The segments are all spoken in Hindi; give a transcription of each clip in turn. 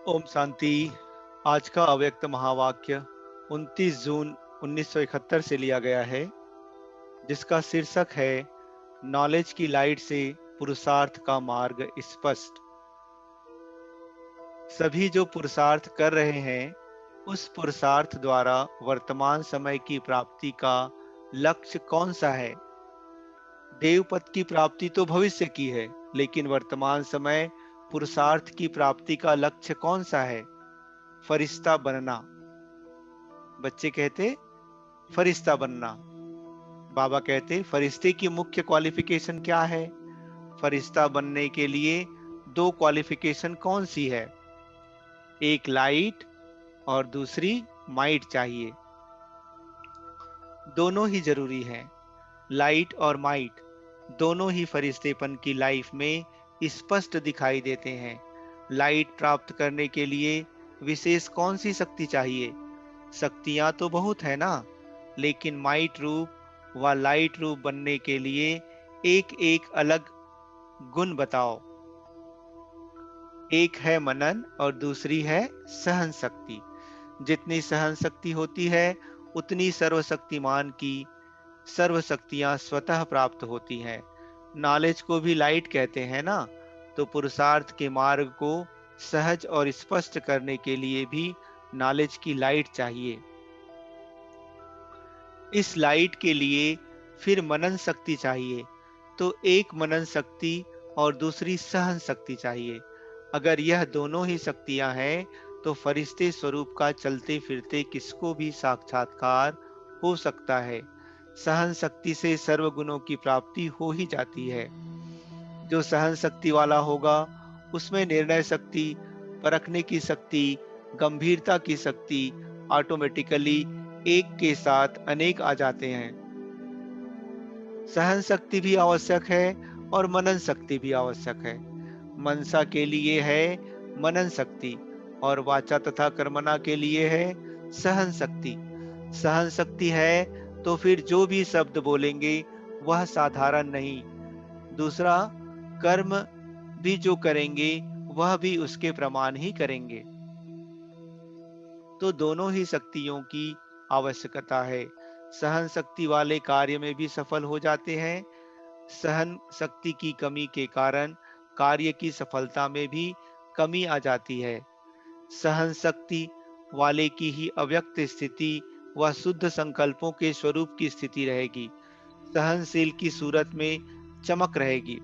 ओम शांति। आज का अव्यक्त महावाक्य 29 जून 1971 से लिया गया है, जिसका शीर्षक है नॉलेज की लाइट से पुरुषार्थ का मार्ग स्पष्ट। सभी जो पुरुषार्थ कर रहे हैं, उस पुरुषार्थ द्वारा वर्तमान समय की प्राप्ति का लक्ष्य कौन सा है? देवपद की प्राप्ति तो भविष्य की है, लेकिन वर्तमान समय पुरुषार्थ की प्राप्ति का लक्ष्य कौन सा है? फरिश्ता बनना। बच्चे कहते फरिश्ता बनना। बाबा कहते फरिश्ते की मुख्य क्वालिफिकेशन क्या है? फरिश्ता बनने के लिए दो क्वालिफिकेशन कौन सी है? एक लाइट और दूसरी माइट चाहिए। दोनों ही जरूरी हैं। लाइट और माइट दोनों ही फरिश्तेपन की लाइफ में स्पष्ट दिखाई देते हैं। लाइट प्राप्त करने के लिए विशेष कौन सी शक्ति चाहिए? शक्तियां तो बहुत है ना, लेकिन माइट रूप व लाइट रूप बनने के लिए एक एक अलग गुण बताओ। एक है मनन और दूसरी है सहन शक्ति। जितनी सहन शक्ति होती है, उतनी सर्वशक्तिमान की सर्व शक्तियां स्वतः प्राप्त होती हैं। नॉलेज को भी लाइट कहते हैं ना, तो पुरुषार्थ के मार्ग को सहज और स्पष्ट करने के लिए भी नॉलेज की लाइट चाहिए। इस लाइट के लिए फिर मनन शक्ति चाहिए, तो एक मनन शक्ति और दूसरी सहन शक्ति चाहिए। अगर यह दोनों ही शक्तियां हैं, तो फरिश्ते स्वरूप का चलते फिरते किसको भी साक्षात्कार हो सकता है। सहन शक्ति से सर्व गुणों की प्राप्ति हो ही जाती है। जो सहन शक्ति वाला होगा, उसमें निर्णय शक्ति, परखने की शक्ति, गंभीरता की शक्ति ऑटोमेटिकली एक के साथ अनेक आ जाते हैं। सहन शक्ति भी आवश्यक है और मनन शक्ति भी आवश्यक है। मनसा के लिए है मनन शक्ति और वाचा तथा कर्मणा के लिए है सहन शक्ति। सहन शक्ति है तो फिर जो भी शब्द बोलेंगे वह साधारण नहीं। दूसरा, कर्म भी जो करेंगे वह भी उसके प्रमाण ही करेंगे। तो दोनों ही शक्तियों की आवश्यकता है। सहन शक्ति वाले कार्य में भी सफल हो जाते हैं। सहन शक्ति की कमी के कारण कार्य की सफलता में भी कमी आ जाती है। सहन शक्ति वाले की ही अव्यक्त स्थिति व शुद्ध संकल्पों के स्वरूप की स्थिति रहेगी। सहनशील की सूरत में चमक रहेगी।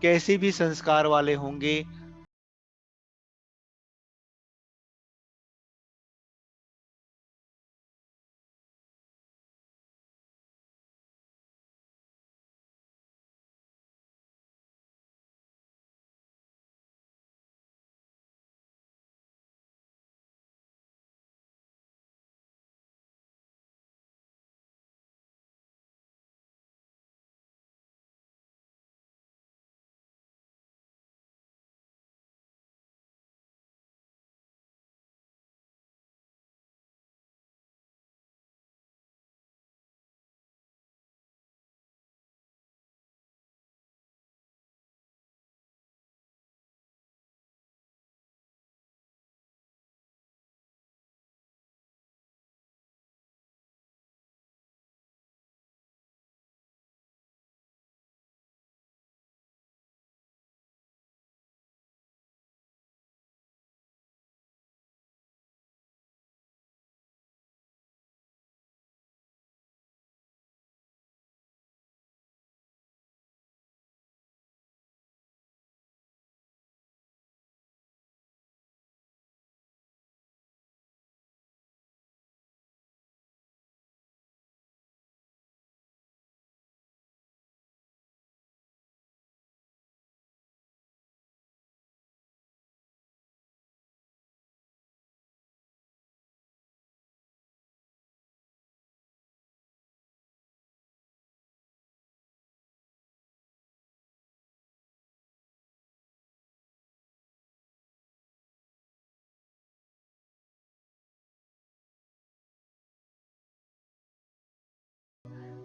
कैसे भी संस्कार वाले होंगे,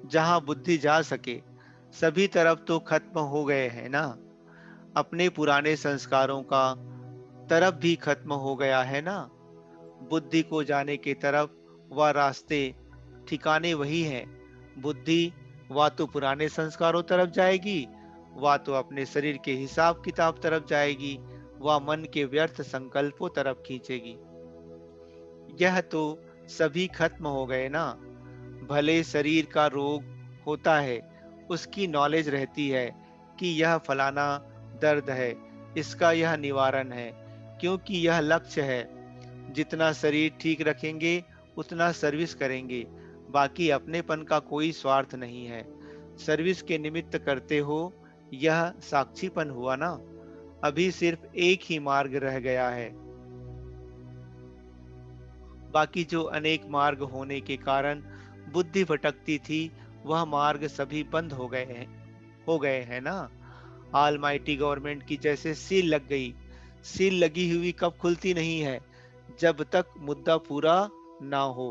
जहां बुद्धि जा सके, सभी तरफ तो खत्म हो गए हैं ना। अपने पुराने संस्कारों का तरफ भी खत्म हो गया है ना। बुद्धि को जाने के तरफ वह रास्ते ठिकाने वही हैं। बुद्धि वा तो पुराने संस्कारों तरफ जाएगी, वा तो अपने शरीर के हिसाब किताब तरफ जाएगी, वा मन के व्यर्थ संकल्पों तरफ खींचेगी। यह तो सभी खत्म हो गए ना। भले शरीर का रोग होता है, उसकी नॉलेज रहती है कि यह फलाना दर्द है, इसका यह निवारण है, क्योंकि यह लक्ष्य है। जितना शरीर ठीक रखेंगे उतना सर्विस करेंगे, बाकी अपनेपन का कोई स्वार्थ नहीं है। सर्विस के निमित्त करते हो, यह साक्षीपन हुआ ना। अभी सिर्फ एक ही मार्ग रह गया है, बाकी जो अनेक मार्ग होने के कारण बुद्धि भटकती थी, वह मार्ग सभी बंद हो गए हैं ना। ऑलमाइटी गवर्नमेंट की जैसे सील लग गई। सील लगी हुई कब खुलती नहीं है? जब तक मुद्दा पूरा ना हो।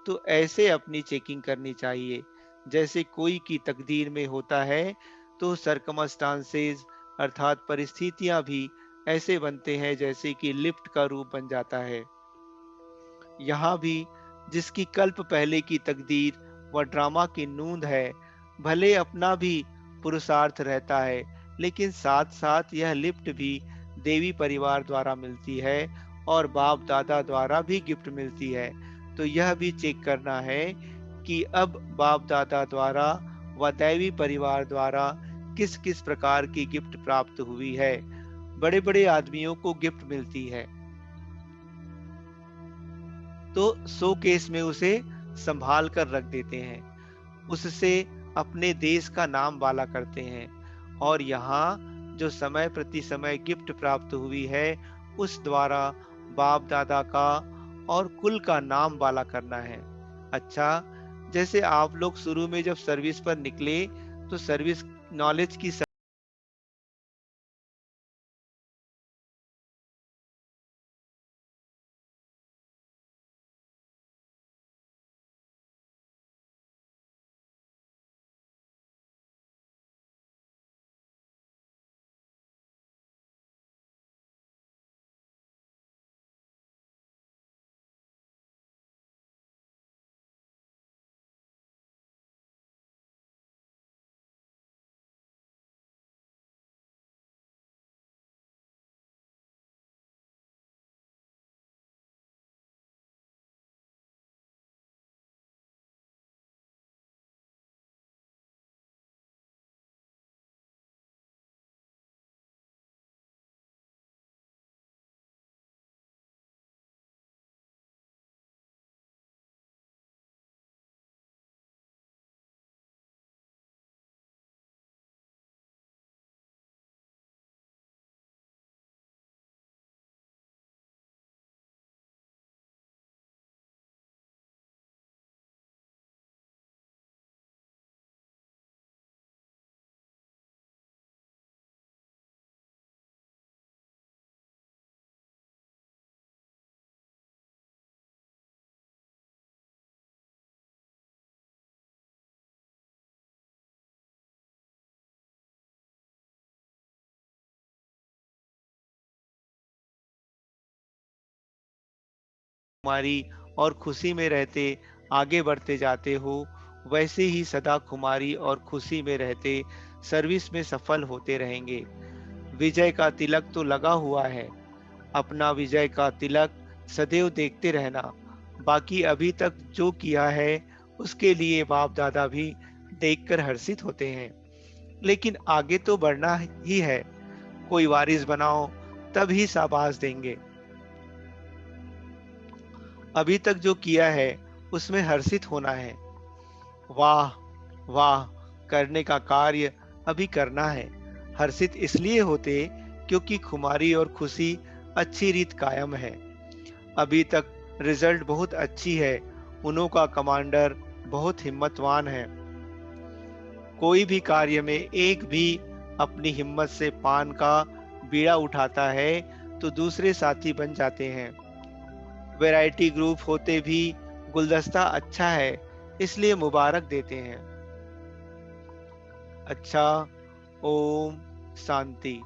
तो ऐसे अपनी चेकिंग करनी चाहिए जैसे कोई की तकदीर में होता है। तो सर्कमस्टांसेस अर्थात परिस्थितियां भी ऐसे बनते हैं जैसे कि लिफ्ट का रूप बन जाता है। यहाँ भी जिसकी कल्प पहले की तकदीर व ड्रामा की नूंद है, भले अपना भी पुरुषार्थ रहता है, लेकिन साथ साथ यह लिफ्ट भी देवी परिवार द्वारा मिलती है और बाप दादा द्वारा भी गिफ्ट मिलती है। तो यह भी चेक करना है कि अब बाप दादा द्वारा व दैवी परिवार द्वारा किस किस प्रकार की गिफ्ट प्राप्त हुई है। बड़े बड़े आदमियों को गिफ्ट मिलती है तो शो केस में उसे संभाल कर रख देते हैं, उससे अपने देश का नाम वाला करते हैं। और यहाँ जो समय प्रति समय गिफ्ट प्राप्त हुई है, उस द्वारा बाप दादा का और कुल का नाम वाला करना है। अच्छा, जैसे आप लोग शुरू में जब सर्विस पर निकले तो सर्विस नॉलेज की खुमारी और खुशी में रहते आगे बढ़ते जाते हो, वैसे ही सदा खुमारी और खुशी में रहते सर्विस में सफल होते रहेंगे। विजय का तिलक तो लगा हुआ है, अपना विजय का तिलक सदैव देखते रहना। बाकी अभी तक जो किया है उसके लिए बाप दादा भी देखकर हर्षित होते हैं, लेकिन आगे तो बढ़ना ही है। कोई वारिस बनाओ तब ही शाबाश देंगे। अभी तक जो किया है उसमें हर्षित होना है। वाह वाह, करने का कार्य अभी करना है। हर्षित इसलिए होते क्योंकि खुमारी और खुशी अच्छी रीत कायम है। अभी तक रिजल्ट बहुत अच्छी है। उन्हों का कमांडर बहुत हिम्मतवान है। कोई भी कार्य में एक भी अपनी हिम्मत से पान का बीड़ा उठाता है तो दूसरे साथी बन जाते हैं। वैरायटी ग्रुप होते भी गुलदस्ता अच्छा है, इसलिए मुबारक देते हैं। अच्छा, ओम शांति।